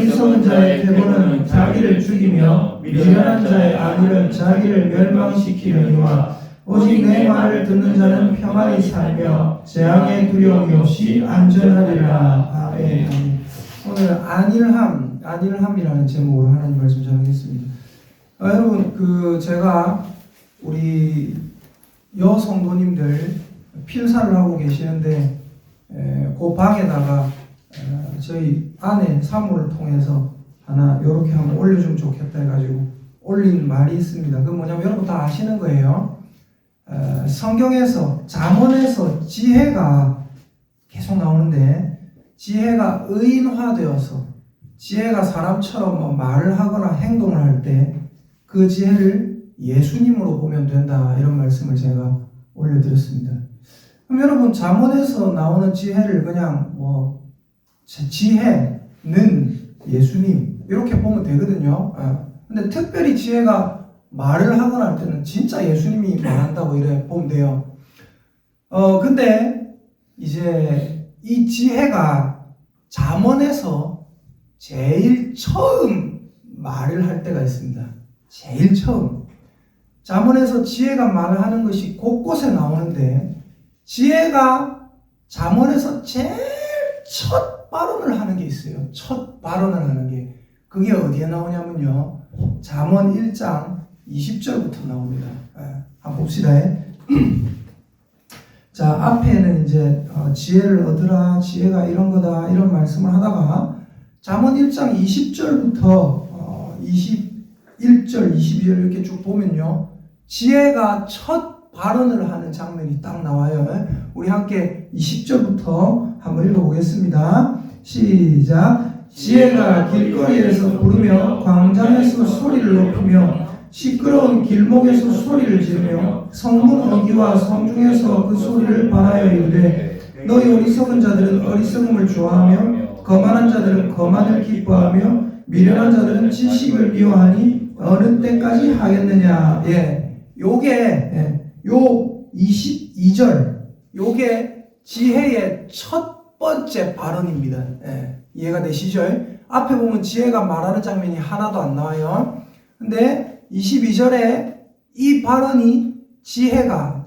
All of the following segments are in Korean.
어리석은 자의 태도는 자기를 죽이며 미련한 자의 악의는 자기를 멸망시키려니와 오직 내 말을 듣는 자는 평안히 살며 재앙의 두려움이 없이 안전하리라. 아멘. 오늘 안일함이라는 제목으로 하나님 말씀 전하겠습니다. 여러분 제가 우리 여성도님들 필사를 하고 계시는데 그 방에다가 저희 아내 사모를 통해서 하나 이렇게 한번 올려주면 좋겠다 해가지고 올린 말이 있습니다. 그 뭐냐면 여러분 다 아시는 거예요. 성경에서 잠언에서 지혜가 계속 나오는데 지혜가 의인화되어서 지혜가 사람처럼 말을 하거나 행동을 할 때 그 지혜를 예수님으로 보면 된다 이런 말씀을 제가 올려드렸습니다. 그럼 여러분 잠언에서 나오는 지혜를 그냥 지혜는 예수님 이렇게 보면 되거든요. 근데 특별히 지혜가 말을 하거나 할 때는 진짜 예수님이 말한다고 이래 보면 돼요. 근데 이제 이 지혜가 잠언에서 제일 처음 말을 할 때가 있습니다. 제일 처음. 잠언에서 지혜가 말하는 것이 곳곳에 나오는데 지혜가 잠언에서 제일 첫 발언을 하는 게 있어요. 첫 발언을 하는 게. 그게 어디에 나오냐면요. 잠언 1장 20절부터 나옵니다. 한번 봅시다. 자, 앞에는 이제 지혜를 얻으라, 지혜가 이런 거다, 이런 말씀을 하다가 잠언 1장 20절부터 21절, 22절 이렇게 쭉 보면요. 지혜가 첫 발언을 하는 장면이 딱 나와요. 우리 함께 20절부터 한번 읽어보겠습니다. 시작. 지혜가 길거리에서 부르며 광장에서 소리를 높이며 시끄러운 길목에서 소리를 지르며 성문 어귀와 성중에서 그 소리를 발하여 이르되 너희 어리석은 자들은 어리석음을 좋아하며 거만한 자들은 거만을 기뻐하며 미련한 자들은 지식을 미워하니 어느 때까지 하겠느냐. 요 22절 요게 지혜의 첫 번째 발언입니다. 이해가 되시죠? 앞에 보면 지혜가 말하는 장면이 하나도 안 나와요. 근데 22절에 이 발언이 지혜가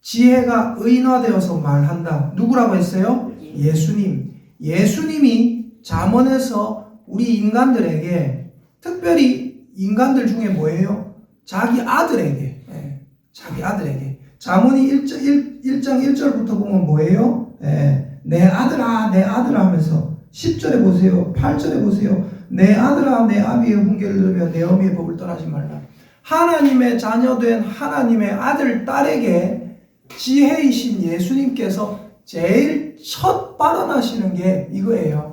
지혜가 의인화되어서 말한다. 누구라고 했어요? 예수님. 예수님이 잠언에서 우리 인간들에게 특별히 인간들 중에 뭐예요? 자기 아들에게 잠언이 1장 1절부터 보면 뭐예요? 내 아들아 내 아들아 하면서 10절에 보세요. 8절에 보세요. 내 아들아 내 아비의 훈계를 들으며 내 어미의 법을 떠나지 말라. 하나님의 자녀된 하나님의 아들 딸에게 지혜이신 예수님께서 제일 첫 발언하시는 게 이거예요.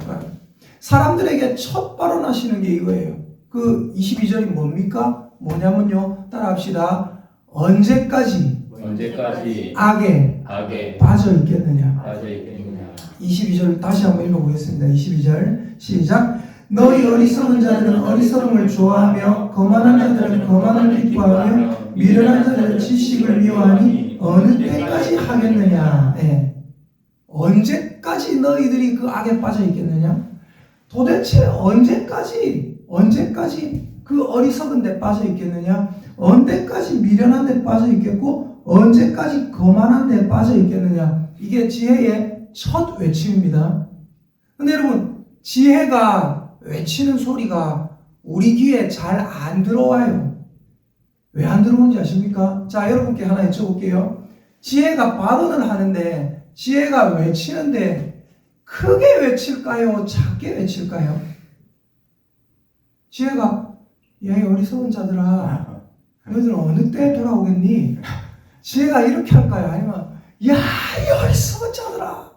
사람들에게 첫 발언하시는 게 이거예요. 그 22절이 뭡니까? 뭐냐면요. 따라합시다. 언제까지 악에 빠져 있겠느냐. 22절 다시 한번 읽어보겠습니다. 22절 시작. 너희 어리석은 자들은 어리석음을 좋아하며 거만한 자들은 거만을 기뻐하며 미련한 자들은 지식을 미워하니 어느 때까지 하겠느냐. 언제까지 너희들이 그 악에 빠져 있겠느냐? 도대체 언제까지 그 어리석은 데 빠져 있겠느냐? 언제까지 미련한 데 빠져 있겠고 언제까지 거만한 데 빠져 있겠느냐? 이게 지혜의 첫 외침입니다. 근데 여러분 지혜가 외치는 소리가 우리 귀에 잘 안 들어와요. 왜 안 들어오는지 아십니까? 자, 여러분께 하나 여쭤볼게요. 지혜가 발언을 하는데 지혜가 외치는데 크게 외칠까요? 작게 외칠까요? 지혜가 야, 이 어리석은 자들아 너희들은 어느 때 돌아오겠니? 지혜가 이렇게 할까요? 아니면 야, 이 어리석은 자들아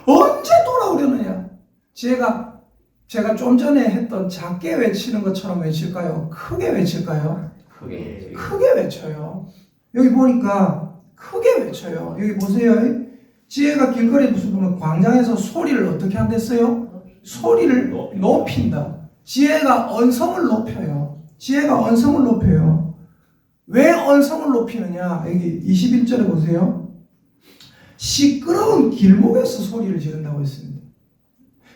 언제 돌아오려느냐? 지혜가 제가 좀 전에 했던 작게 외치는 것처럼 외칠까요? 크게 외칠까요? 크게 외쳐요. 여기 보니까 크게 외쳐요. 여기 보세요. 지혜가 길거리에 무슨 보면 광장에서 소리를 어떻게 한댔어요? 소리를 높인다. 지혜가 언성을 높여요. 지혜가 언성을 높여요. 왜 언성을 높이느냐? 여기 21절에 보세요. 시끄러운 길목에서 소리를 지른다고 했습니다.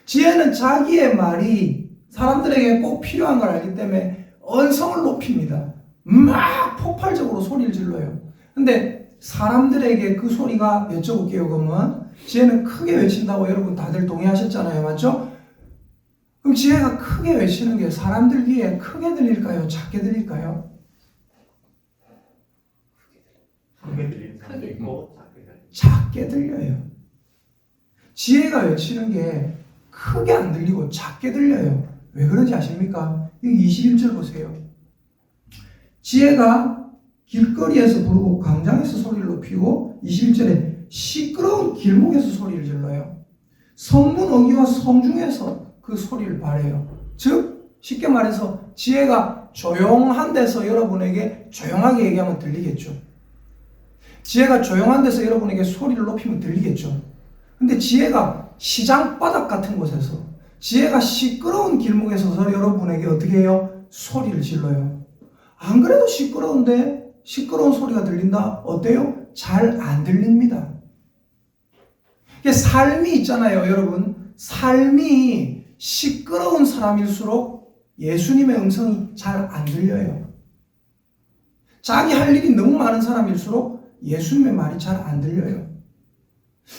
지혜는 자기의 말이 사람들에게 꼭 필요한 걸 알기 때문에 언성을 높입니다. 막 폭발적으로 소리를 질러요. 근데 사람들에게 그 소리가, 여쭤볼게요. 그러면 지혜는 크게 외친다고 여러분 다들 동의하셨잖아요. 맞죠? 그럼 지혜가 크게 외치는 게 사람들 귀에 크게 들릴까요? 작게 들릴까요? 크게 들리는 사람도 있고 작게 들려요. 지혜가 외치는 게 크게 안 들리고 작게 들려요. 왜 그런지 아십니까? 여기 21절 보세요. 지혜가 길거리에서 부르고 광장에서 소리를 높이고, 21절에 시끄러운 길목에서 소리를 질러요. 성문 어귀와 성중에서 그 소리를 발해요. 즉 쉽게 말해서 지혜가 조용한 데서 여러분에게 조용하게 얘기하면 들리겠죠. 지혜가 조용한 데서 여러분에게 소리를 높이면 들리겠죠. 근데 지혜가 시장 바닥 같은 곳에서, 지혜가 시끄러운 길목에서 여러분에게 어떻게 해요? 소리를 질러요. 안 그래도 시끄러운데 시끄러운 소리가 들린다? 어때요? 잘 안 들립니다. 이게 삶이 있잖아요, 여러분. 삶이 시끄러운 사람일수록 예수님의 음성이 잘 안 들려요. 자기 할 일이 너무 많은 사람일수록 예수님의 말이 잘 안 들려요.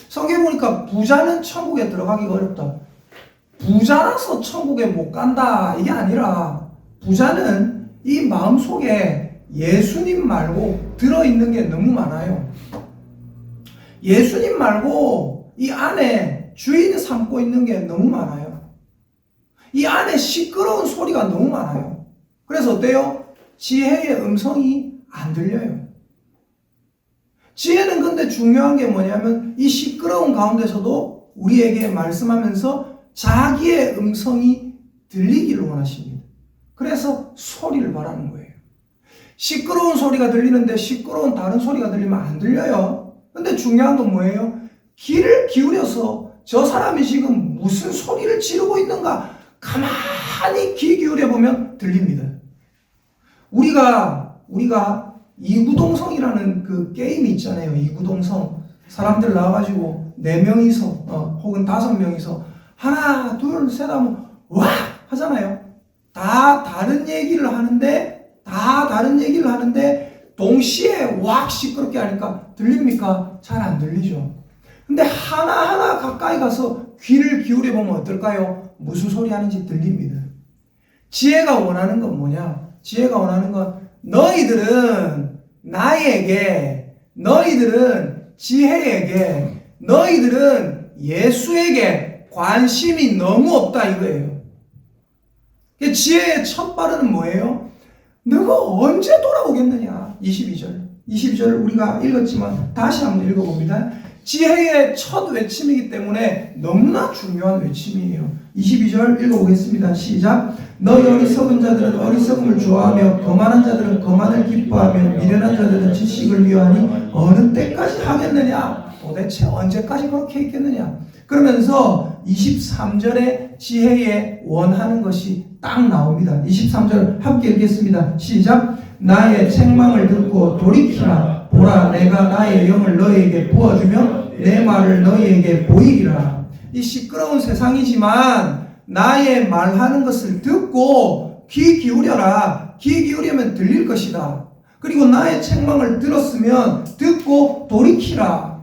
성경에 보니까 부자는 천국에 들어가기가 어렵다. 부자라서 천국에 못 간다, 이게 아니라 부자는 이 마음속에 예수님 말고 들어있는 게 너무 많아요. 예수님 말고 이 안에 주인 삼고 있는 게 너무 많아요. 이 안에 시끄러운 소리가 너무 많아요. 그래서 어때요? 지혜의 음성이 안 들려요. 지혜는 근데 중요한 게 뭐냐면 이 시끄러운 가운데서도 우리에게 말씀하면서 자기의 음성이 들리기를 원하십니다. 그래서 소리를 바라는 거예요. 시끄러운 소리가 들리는데 시끄러운 다른 소리가 들리면 안 들려요. 근데 중요한 건 뭐예요? 귀를 기울여서 저 사람이 지금 무슨 소리를 지르고 있는가 가만히 귀 기울여 보면 들립니다. 우리가 이구동성이라는 그 게임이 있잖아요. 이구동성. 사람들 나와가지고 4명이서 혹은 5명이서 하나 둘 셋 하면 와 하잖아요. 다 다른 얘기를 하는데 동시에 왁 시끄럽게 하니까 들립니까? 잘 안 들리죠. 근데 하나하나 가까이 가서 귀를 기울여 보면 어떨까요? 무슨 소리 하는지 들립니다. 지혜가 원하는 건 뭐냐? 지혜가 원하는 건 너희들은 나에게, 너희들은 지혜에게, 너희들은 예수에게 관심이 너무 없다 이거예요. 지혜의 첫 발언은 뭐예요? 너가 언제 돌아오겠느냐? 22절 우리가 읽었지만 다시 한번 읽어봅니다. 지혜의 첫 외침이기 때문에 너무나 중요한 외침이에요. 22절 읽어보겠습니다. 시작. 너희 어리석은 자들은 어리석음을 좋아하며 거만한 자들은 거만을 기뻐하며 미련한 자들은 지식을 미워하니 어느 때까지 하겠느냐? 도대체 언제까지 그렇게 있겠느냐? 그러면서 23절에 지혜에 원하는 것이 딱 나옵니다. 23절 함께 읽겠습니다. 시작. 나의 책망을 듣고 돌이키라. 보라, 내가 나의 영을 너희에게 부어주며 내 말을 너희에게 보이리라. 이 시끄러운 세상이지만 나의 말하는 것을 듣고 귀 기울여라. 귀 기울이면 들릴 것이다. 그리고 나의 책망을 들었으면 듣고 돌이키라.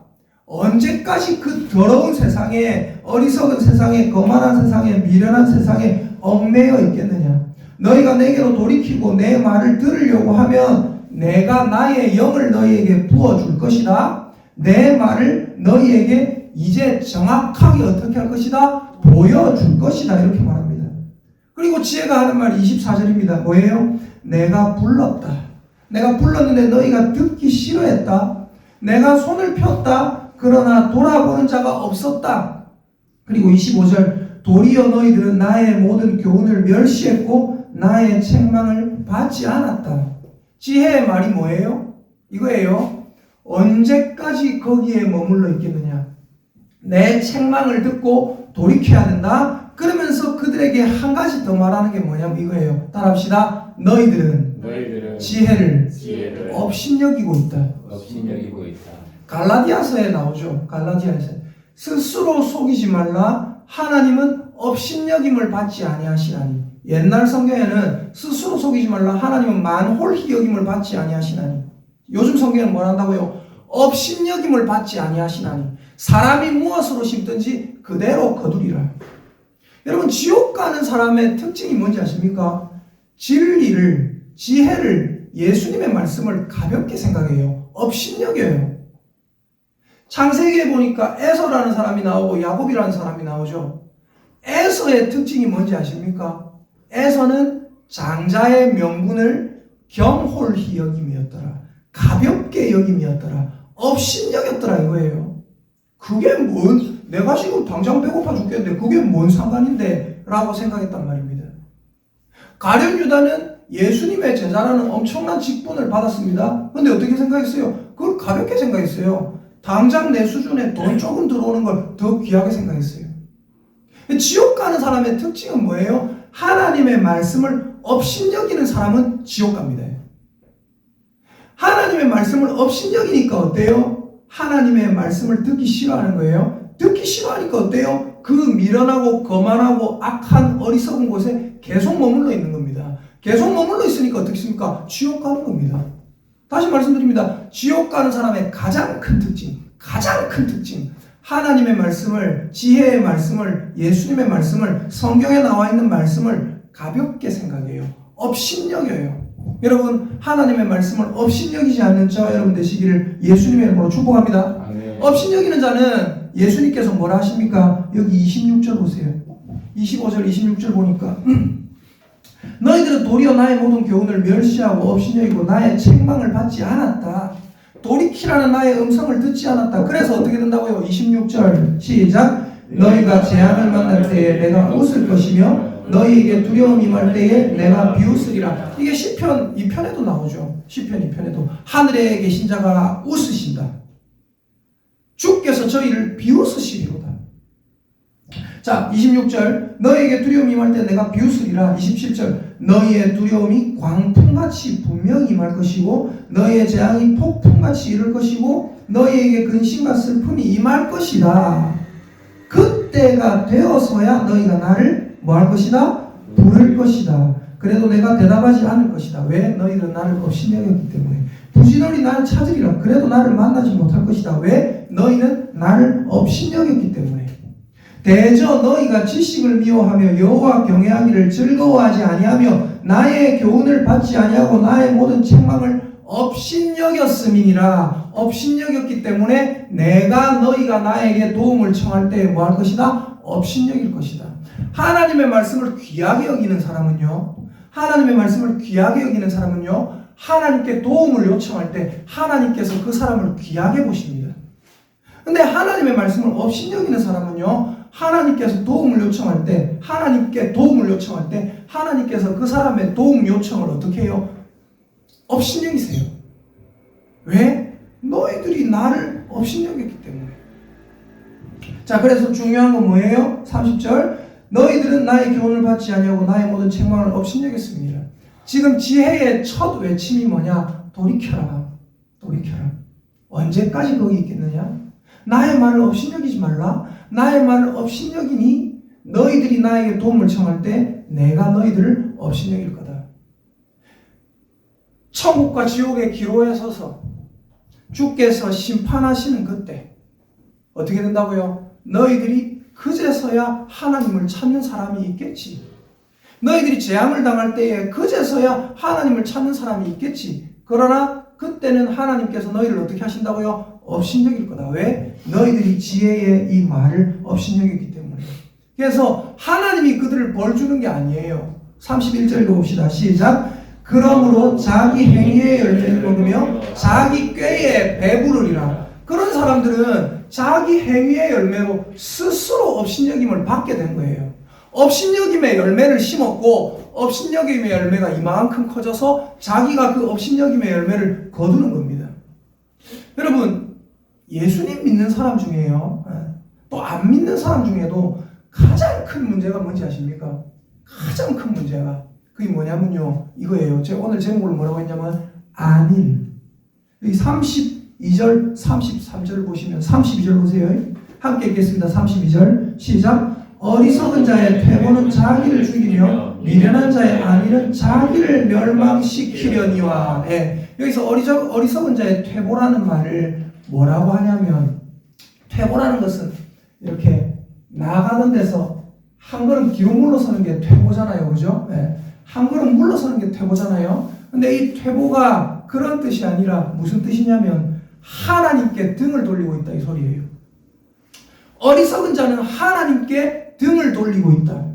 언제까지 그 더러운 세상에, 어리석은 세상에, 거만한 세상에, 미련한 세상에 얽매여 있겠느냐? 너희가 내게로 돌이키고 내 말을 들으려고 하면 내가 나의 영을 너희에게 부어줄 것이다. 내 말을 너희에게 이제 정확하게 어떻게 할 것이다? 보여줄 것이다. 이렇게 말합니다. 그리고 지혜가 하는 말이 24절입니다. 뭐예요? 내가 불렀다. 내가 불렀는데 너희가 듣기 싫어했다. 내가 손을 폈다. 그러나 돌아보는 자가 없었다. 그리고 25절 도리어 너희들은 나의 모든 교훈을 멸시했고 나의 책망을 받지 않았다. 지혜의 말이 뭐예요? 이거예요. 언제까지 거기에 머물러 있겠느냐? 내 책망을 듣고 돌이켜야 된다. 그러면서 그들에게 한 가지 더 말하는 게 뭐냐면 이거예요. 따라합시다. 너희들은 지혜를 업신여기고 있다. 갈라디아서에 나오죠. 갈라디아서 스스로 속이지 말라. 하나님은 업신여김을 받지 아니하시나니. 옛날 성경에는 스스로 속이지 말라 하나님은 만홀히 여김을 받지 아니하시나니. 요즘 성경은 뭘 한다고요? 업신여김을 받지 아니하시나니. 사람이 무엇으로 심든지 그대로 거두리라. 여러분, 지옥 가는 사람의 특징이 뭔지 아십니까? 진리를, 지혜를, 예수님의 말씀을 가볍게 생각해요. 업신여겨요. 창세기에 보니까 에서라는 사람이 나오고 야곱이라는 사람이 나오죠. 에서의 특징이 뭔지 아십니까? 에서는 장자의 명분을 경홀히 여김이었더라. 가볍게 여김이었더라. 업신여겼더라 이거예요. 그게 뭔, 내가 지금 당장 배고파 죽겠는데 그게 뭔 상관인데 라고 생각했단 말입니다. 가룟 유다는 예수님의 제자라는 엄청난 직분을 받았습니다. 근데 어떻게 생각했어요? 그걸 가볍게 생각했어요. 당장 내 수준에 돈 조금 들어오는 걸 더 귀하게 생각했어요. 지옥 가는 사람의 특징은 뭐예요? 하나님의 말씀을 업신여기는 사람은 지옥 갑니다. 하나님의 말씀을 업신여기니까 어때요? 하나님의 말씀을 듣기 싫어하는 거예요. 듣기 싫어하니까 어때요? 그 미련하고 거만하고 악한 어리석은 곳에 계속 머물러 있는 겁니다. 계속 머물러 있으니까 어떻습니까? 지옥 가는 겁니다. 다시 말씀드립니다. 지옥 가는 사람의 가장 큰 특징, 하나님의 말씀을, 지혜의 말씀을, 예수님의 말씀을, 성경에 나와 있는 말씀을 가볍게 생각해요. 업신여겨요. 여러분, 하나님의 말씀을 업신여기지 않는 저 여러분 되시기를 예수님의 이름으로 축복합니다. 아멘. 업신여기는 자는 예수님께서 뭐라 하십니까? 여기 26절 보세요. 25절, 26절 보니까 너희들은 도리어 나의 모든 교훈을 멸시하고 업신여기고 나의 책망을 받지 않았다. 돌이키라는 나의 음성을 듣지 않았다. 그래서 어떻게 된다고요? 26절 시작. 너희가 재앙을 만날 때에 내가 웃을 것이며 너희에게 두려움이 임할 때에 내가 비웃으리라. 이게 시편 2편에도 나오죠. 시편 2편에도 하늘에 계신 자가 웃으신다. 주께서 저희를 비웃으시리로다. 자, 26절 너희에게 두려움이 임할 때 내가 비웃으리라. 27절 너희의 두려움이 광풍같이 분명히 임할 것이고 너희의 재앙이 폭풍같이 이를 것이고 너희에게 근심과 슬픔이 임할 것이다. 그때가 되어서야 너희가 나를 뭐 할 것이다? 부를 것이다. 그래도 내가 대답하지 않을 것이다. 왜? 너희들은 나를 업신여겼기 때문에. 부지런히 나를 찾으리라. 그래도 나를 만나지 못할 것이다. 왜? 너희는 나를 업신여겼기 때문에. 대저 너희가 지식을 미워하며 여호와 경외하기를 즐거워하지 아니하며 나의 교훈을 받지 아니하고 나의 모든 책망을 업신여겼음이니라. 업신여겼기 때문에 내가 너희가 나에게 도움을 청할 때 뭐 할 것이다? 업신여길 것이다. 하나님의 말씀을 귀하게 여기는 사람은요, 하나님께 도움을 요청할 때 하나님께서 그 사람을 귀하게 보십니다. 근데 하나님의 말씀을 업신여기는 사람은요, 하나님께서 도움을 요청할 때, 하나님께서 그 사람의 도움 요청을 어떻게 해요? 업신여기세요. 왜? 너희들이 나를 업신여겼기 때문에. 자, 그래서 중요한 건 뭐예요? 30절 너희들은 나의 교훈을 받지 아니하고 나의 모든 책망을 업신여겼습니다. 지금 지혜의 첫 외침이 뭐냐? 돌이켜라. 언제까지 거기 있겠느냐? 나의 말을 업신여기지 말라. 나의 말을 업신여기니 너희들이 나에게 도움을 청할 때 내가 너희들을 업신여길 거다. 천국과 지옥의 기로에 서서 주께서 심판하시는 그때 어떻게 된다고요? 너희들이 그제서야 하나님을 찾는 사람이 있겠지. 너희들이 재앙을 당할 때에 그제서야 하나님을 찾는 사람이 있겠지. 그러나 그때는 하나님께서 너희를 어떻게 하신다고요? 업신여길 거다. 왜? 너희들이 지혜의 이 말을 업신여기기 때문에. 그래서 하나님이 그들을 벌 주는 게 아니에요. 31절 읽어봅시다. 시작. 그러므로 자기 행위의 열매를 먹으며 자기 꾀에 배부르리라. 그런 사람들은 자기 행위의 열매로 스스로 업신여김을 받게 된 거예요. 업신여김의 열매를 심었고 업신여김의 열매가 이만큼 커져서 자기가 그 업신여김의 열매를 거두는 겁니다. 여러분, 예수님 믿는 사람 중에요, 또 안 믿는 사람 중에도 가장 큰 문제가 뭔지 아십니까? 가장 큰 문제가 그게 뭐냐면요, 이거예요. 제가 오늘 제목을 뭐라고 했냐면 안일. 여기 32절 33절 보시면 32절 보세요. 함께 읽겠습니다. 32절 시작. 어리석은 자의 퇴보는 자기를 죽이며 미련한 자의 안위는 자기를 멸망시키려니와. 예, 여기서 어리석은 자의 퇴보라는 말을 뭐라고 하냐면, 퇴보라는 것은 이렇게 나아가는 데서 한 걸음 뒤로 물러서는 게 퇴보잖아요. 그죠? 예, 한 걸음 물러서는 게 퇴보잖아요. 근데 이 퇴보가 그런 뜻이 아니라 무슨 뜻이냐면 하나님께 등을 돌리고 있다 이 소리예요. 어리석은 자는 하나님께 등을 돌리고 있다.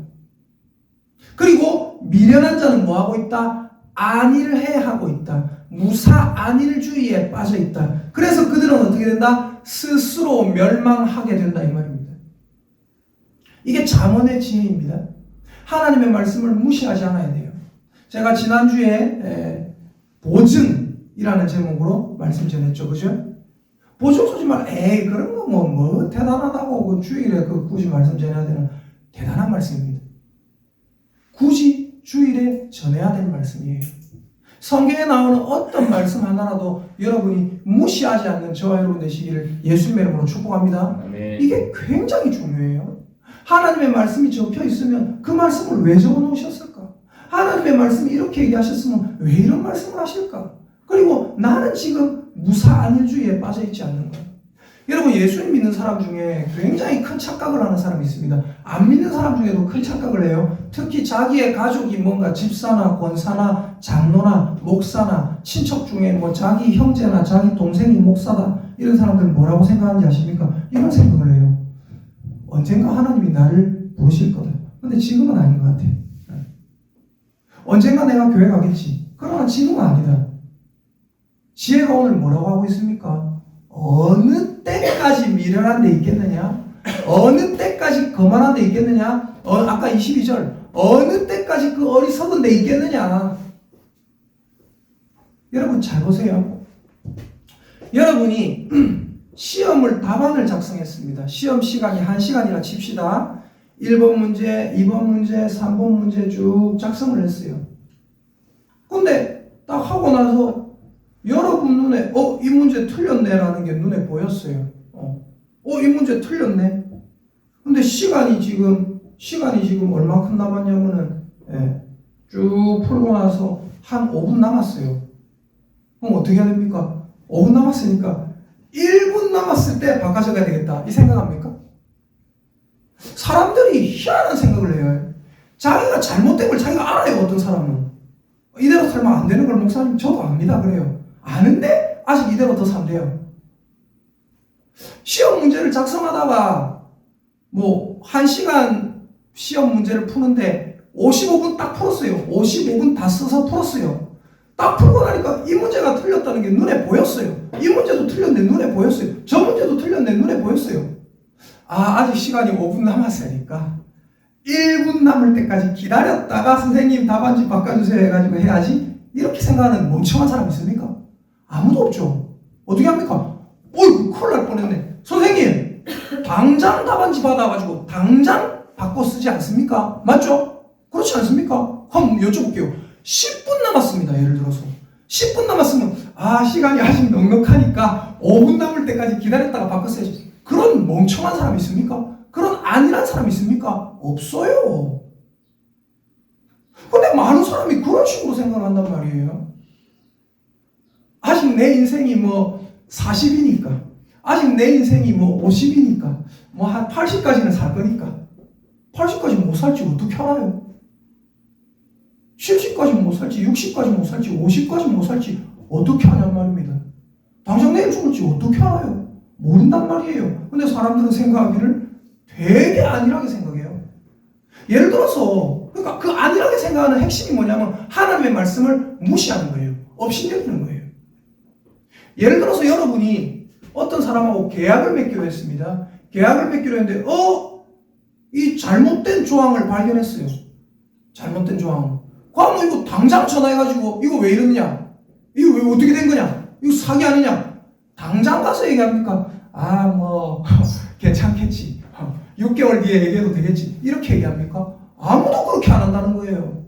그리고 미련한 자는 뭐하고 있다? 안위를 해하고 있다. 무사 안일주의에 빠져 있다. 그래서 그들은 어떻게 된다? 스스로 멸망하게 된다 이 말입니다. 이게 잠언의 지혜입니다. 하나님의 말씀을 무시하지 않아야 돼요. 제가 지난주에 보증이라는 제목으로 말씀 전했죠. 그죠? 보증 소지 말, 그런 거 뭐 대단하다고 그 주일에 굳이 말씀 전해야 되는 대단한 말씀입니다. 굳이 주일에 전해야 될 말씀이에요. 성경에 나오는 어떤 말씀 하나라도 여러분이 무시하지 않는 저와 여러분 되시기를 예수님의 이름으로 축복합니다. 아멘. 이게 굉장히 중요해요. 하나님의 말씀이 적혀 있으면 그 말씀을 왜 적어 놓으셨을까? 하나님의 말씀이 이렇게 얘기하셨으면 왜 이런 말씀을 하실까? 그리고 나는 지금 무사안일주의에 빠져 있지 않는 거예요. 여러분, 예수님 믿는 사람 중에 굉장히 큰 착각을 하는 사람이 있습니다. 안 믿는 사람 중에도 큰 착각을 해요. 특히 자기의 가족이 뭔가 집사나 권사나 장로나 목사나 친척 중에 뭐 자기 형제나 자기 동생이 목사다, 이런 사람들은 뭐라고 생각하는지 아십니까? 이런 생각을 해요. 언젠가 하나님이 나를 부르실 거다. 근데 지금은 아닌 것 같아. 언젠가 내가 교회 가겠지. 그러나 지금은 아니다. 지혜가 오늘 뭐라고 하고 있습니까? 어느 때까지 미련한 데 있겠느냐? 어느 때까지 거만한 데 있겠느냐? 아까 22절, 어느 때까지 그 어리석은 데 있겠느냐? 여러분 잘 보세요. 여러분이 시험을 답안을 작성했습니다. 시험 시간이 1시간이라 칩시다. 1번 문제, 2번 문제, 3번 문제 쭉 작성을 했어요. 근데 딱 하고 나서 여러분 눈에 이 문제 틀렸네라는 게 눈에 보였어요. 이 문제 틀렸네. 근데 시간이 지금 얼마큼 남았냐면은 쭉 풀고 나서 한 5분 남았어요. 그럼 어떻게 해야 됩니까? 5분 남았으니까 1분 남았을 때 바꿔줘야 되겠다 이 생각합니까? 사람들이 희한한 생각을 해요. 자기가 잘못된 걸 자기가 알아요. 어떤 사람은 이대로 살면 안 되는 걸 목사님 저도 압니다 그래요. 아는데 아직 이대로 더 산대요. 시험 문제를 작성하다가 뭐 1시간 시험 문제를 푸는데 55분 딱 풀었어요. 55분 다 써서 풀었어요. 딱 풀고 나니까 이 문제가 틀렸다는 게 눈에 보였어요. 이 문제도 틀렸네 눈에 보였어요. 저 문제도 틀렸네 눈에 보였어요. 아직 시간이 5분 남았으니까 1분 남을 때까지 기다렸다가 선생님 답안지 바꿔주세요 해가지고 해야지, 이렇게 생각하는 멍청한 사람 있습니까? 아무도 없죠. 어떻게 합니까? 큰일 날 뻔했네. 선생님 당장 답안지 받아가지고 당장 바꿔 쓰지 않습니까? 맞죠? 그렇지 않습니까? 한번 여쭤볼게요. 10분 남았습니다. 예를 들어서 10분 남았으면 시간이 아직 넉넉하니까 5분 남을 때까지 기다렸다가 바꿨어야지. 그런 멍청한 사람 있습니까? 그런 안일한 사람 있습니까? 없어요. 근데 많은 사람이 그런 식으로 생각한단 말이에요. 아직 내 인생이 뭐 40이니까, 아직 내 인생이 뭐 50이니까, 뭐 한 80까지는 살 거니까 80까지 못 살지 어떻게 알아요? 70까지 못 살지, 60까지 못 살지, 50까지 못 살지 어떻게 하냔 말입니다. 당장 내일 죽을지 어떻게 알아요? 모른단 말이에요. 근데 사람들은 생각하기를 되게 안일하게 생각해요. 예를 들어서 그러니까 그 안일하게 생각하는 핵심이 뭐냐면 하나님의 말씀을 무시하는 거예요. 업신여기는 거예요. 예를 들어서 여러분이 어떤 사람하고 계약을 맺기로 했습니다. 계약을 맺기로 했는데 이 잘못된 조항을 발견했어요. 잘못된 조항. 그럼 이거 당장 전화해가지고 이거 왜 이러느냐? 이거 왜 어떻게 된 거냐? 이거 사기 아니냐? 당장 가서 얘기합니까? 괜찮겠지. 6개월 뒤에 얘기해도 되겠지. 이렇게 얘기합니까? 아무도 그렇게 안 한다는 거예요.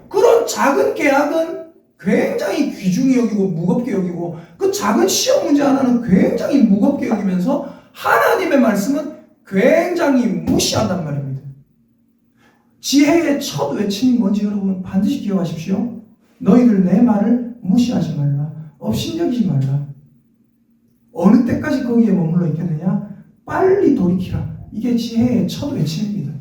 그런 작은 계약은 굉장히 귀중히 여기고 무겁게 여기고, 그 작은 시험 문제 하나는 굉장히 무겁게 여기면서 하나님의 말씀은 굉장히 무시한단 말입니다. 지혜의 첫 외침이 뭔지 여러분 반드시 기억하십시오. 너희들 내 말을 무시하지 말라. 업신여기지 말라. 어느 때까지 거기에 머물러 있겠느냐? 빨리 돌이키라. 이게 지혜의 첫 외침입니다.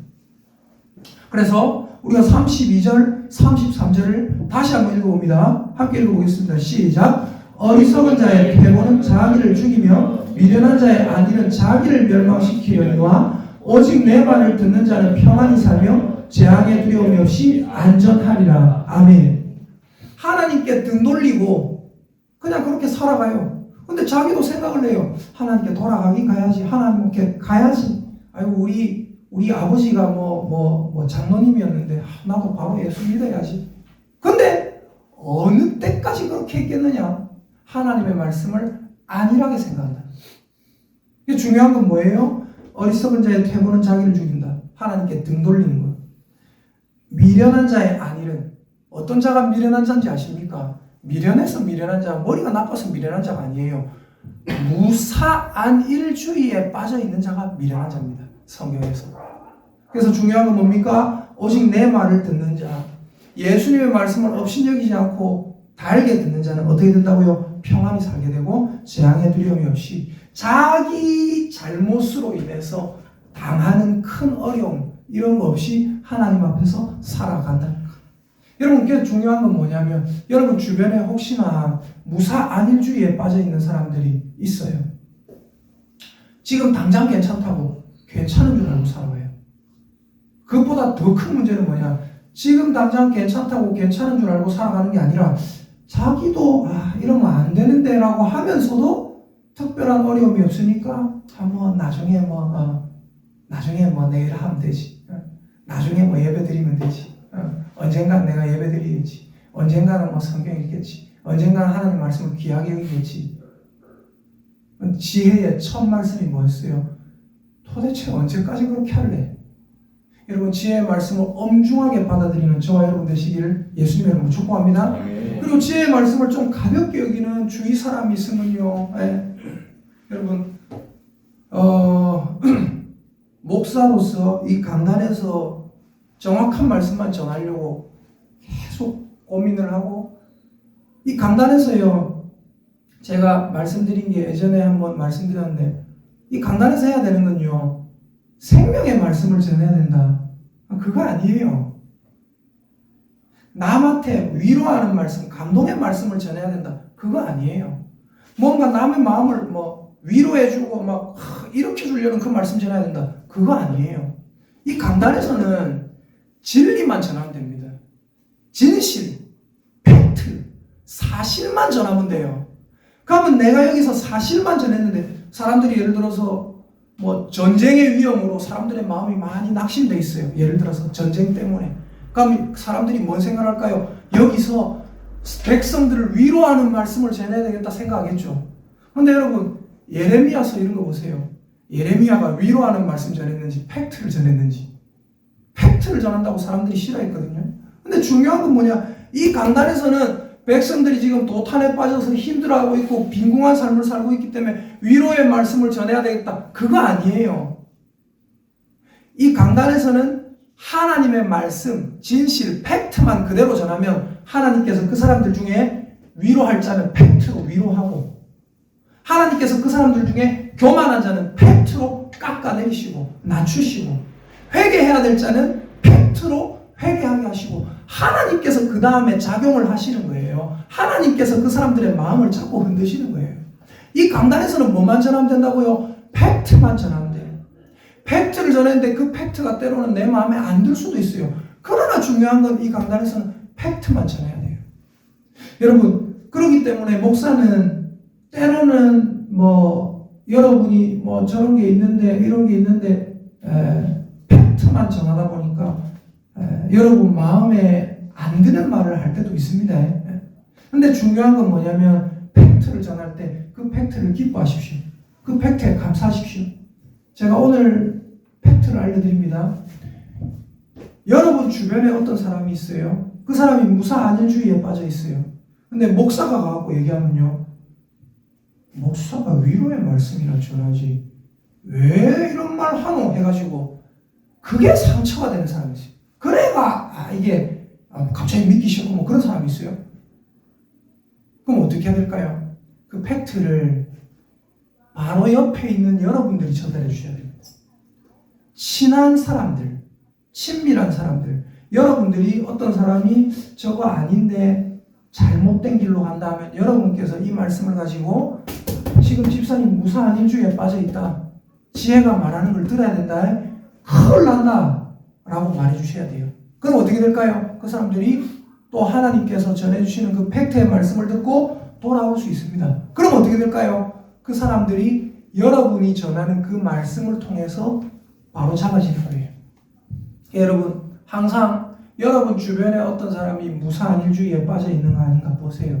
그래서 우리가 32절, 33절을 다시 한번 읽어봅니다. 함께 읽어보겠습니다. 시작. 어리석은 자의 패고는 자기를 죽이며 미련한 자의 안위는 자기를 멸망시키려니와 오직 내 말을 듣는 자는 평안히 살며 재앙의 두려움이 없이 안전하리라. 아멘. 하나님께 등 돌리고 그냥 그렇게 살아가요. 근데 자기도 생각을 해요. 하나님께 돌아가긴 가야지. 하나님께 가야지. 아이고 우리 아버지가 뭐 장로님이었는데 나도 바로 예수 믿어야지. 근데 어느 때까지 그렇게 했겠느냐? 하나님의 말씀을 안일하게 생각한다. 이게 중요한 건 뭐예요? 어리석은 자의 퇴보는 자기를 죽인다. 하나님께 등 돌리는 거예요. 미련한 자의 안일은 어떤 자가 미련한 자인지 아십니까? 미련해서 미련한 자, 머리가 나빠서 미련한 자가 아니에요. 무사안일주의에 빠져 있는 자가 미련한 자입니다. 성경에서. 그래서 중요한 건 뭡니까? 오직 내 말을 듣는 자, 예수님의 말씀을 업신여기지 않고 달게 듣는 자는 어떻게 된다고요? 평안히 살게 되고 재앙의 두려움이 없이 자기 잘못으로 인해서 당하는 큰 어려움 이런 거 없이 하나님 앞에서 살아간다. 여러분, 그게 중요한 건 뭐냐면 여러분 주변에 혹시나 무사안일주의에 빠져 있는 사람들이 있어요. 지금 당장 괜찮다고 괜찮은 줄 알고 살아가요. 그것보다 더 큰 문제는 뭐냐? 지금 당장 괜찮다고 괜찮은 줄 알고 살아가는 게 아니라 자기도 이러면 안 되는데 라고 하면서도 특별한 어려움이 없으니까 나중에 내일 하면 되지. 나중에 예배 드리면 되지. 언젠간 내가 예배 드리겠지. 언젠가는 성경 읽겠지. 언젠가는 하나님 말씀을 귀하게 여기겠지. 지혜의 첫 말씀이 뭐였어요? 도대체 언제까지 그렇게 할래? 여러분, 지혜의 말씀을 엄중하게 받아들이는 저와 여러분 되시기를 예수님의 이름으로 축복합니다. 그리고 지혜의 말씀을 좀 가볍게 여기는 주위 사람이 있으면요. 여러분, 목사로서 이 강단에서 정확한 말씀만 전하려고 계속 고민을 하고, 이 강단에서요, 제가 말씀드린 게 예전에 한번 말씀드렸는데, 이 강단에서 해야 되는 건요, 생명의 말씀을 전해야 된다. 그거 아니에요. 남한테 위로하는 말씀, 감동의 말씀을 전해야 된다. 그거 아니에요. 뭔가 남의 마음을 위로해주고 일으켜주려는 그 말씀 전해야 된다. 그거 아니에요. 이 강단에서는 진리만 전하면 됩니다. 진실, 팩트, 사실만 전하면 돼요. 그러면 내가 여기서 사실만 전했는데 사람들이 예를 들어서 전쟁의 위험으로 사람들의 마음이 많이 낙심돼 있어요. 예를 들어서 전쟁 때문에. 그럼 사람들이 뭔 생각할까요? 여기서 백성들을 위로하는 말씀을 전해야 되겠다 생각하겠죠. 근데 여러분, 예레미야서 이런 거 보세요. 예레미야가 위로하는 말씀 전했는지 팩트를 전했는지. 팩트를 전한다고 사람들이 싫어했거든요. 근데 중요한 건 뭐냐? 이 강단에서는 백성들이 지금 도탄에 빠져서 힘들어하고 있고 빈궁한 삶을 살고 있기 때문에 위로의 말씀을 전해야 되겠다. 그거 아니에요. 이 강단에서는 하나님의 말씀, 진실, 팩트만 그대로 전하면 하나님께서 그 사람들 중에 위로할 자는 팩트로 위로하고, 하나님께서 그 사람들 중에 교만한 자는 팩트로 깎아내리시고 낮추시고, 회개해야 될 자는 팩트로 회개하게 하시고, 하나님께서 그 다음에 작용을 하시는 거예요. 하나님께서 그 사람들의 마음을 자꾸 흔드시는 거예요. 이 강단에서는 뭐만 전하면 된다고요? 팩트만 전하면 돼요. 팩트를 전했는데 그 팩트가 때로는 내 마음에 안 들 수도 있어요. 그러나 중요한 건 이 강단에서는 팩트만 전해야 돼요. 여러분, 그렇기 때문에 목사는 때로는 여러분이 저런 게 있는데 이런 게 있는데 팩트만 전하다 보니까 여러분 마음에 안 드는 말을 할 때도 있습니다. 근데 중요한 건 뭐냐면 팩트를 전할 때 그 팩트를 기뻐하십시오. 그 팩트에 감사하십시오. 제가 오늘 팩트를 알려드립니다. 여러분 주변에 어떤 사람이 있어요. 그 사람이 무사안일주의에 빠져 있어요. 근데 목사가 가갖고 얘기하면요, 목사가 위로의 말씀이라 전하지 왜 이런 말 하노 해가지고 그게 상처가 되는 사람이 있어요. 그래가 이게 갑자기 믿기 싫고 뭐 그런 사람이 있어요. 그럼 어떻게 해야 될까요? 그 팩트를 바로 옆에 있는 여러분들이 전달해 주셔야 됩니다. 친한 사람들, 친밀한 사람들, 여러분들이 어떤 사람이 저거 아닌데 잘못된 길로 간다 하면 여러분께서 이 말씀을 가지고 지금 집사님 무사한 일주에 빠져 있다. 지혜가 말하는 걸 들어야 된다. 큰일 난다. 라고 말해 주셔야 돼요. 그럼 어떻게 될까요? 그 사람들이 또 하나님께서 전해주시는 그 팩트의 말씀을 듣고 돌아올 수 있습니다. 그럼 어떻게 될까요? 그 사람들이 여러분이 전하는 그 말씀을 통해서 바로 잡아지는 거예요. 여러분, 항상 여러분 주변에 어떤 사람이 무사한 일주의에 빠져 있는 거 아닌가 보세요.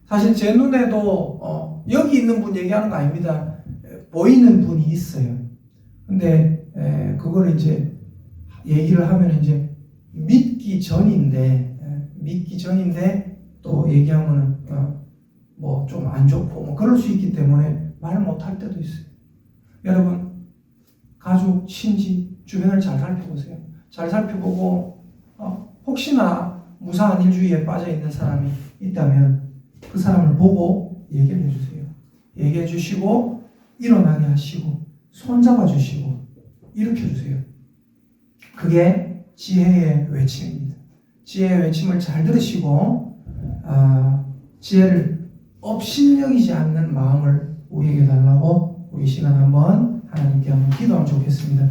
사실 제 눈에도 여기 있는 분 얘기하는 거 아닙니다. 보이는 분이 있어요. 근데 그걸 이제 얘기를 하면 이제 믿기 전인데 또 얘기하면은 뭐 좀 안 좋고 뭐 그럴 수 있기 때문에 말 못할 때도 있어요. 여러분, 가족, 친지, 주변을 잘 살펴보세요. 잘 살펴보고 혹시나 무사한 일주의에 빠져 있는 사람이 있다면 그 사람을 보고 얘기를 해주세요. 얘기해 주시고 일어나게 하시고 손잡아 주시고 일으켜 주세요. 그게 지혜의 외침입니다. 지혜의 외침을 잘 들으시고 지혜를 업신여기지 않는 마음을 우리에게 달라고 우리 시간 한번 하나님께 한번 기도하면 좋겠습니다.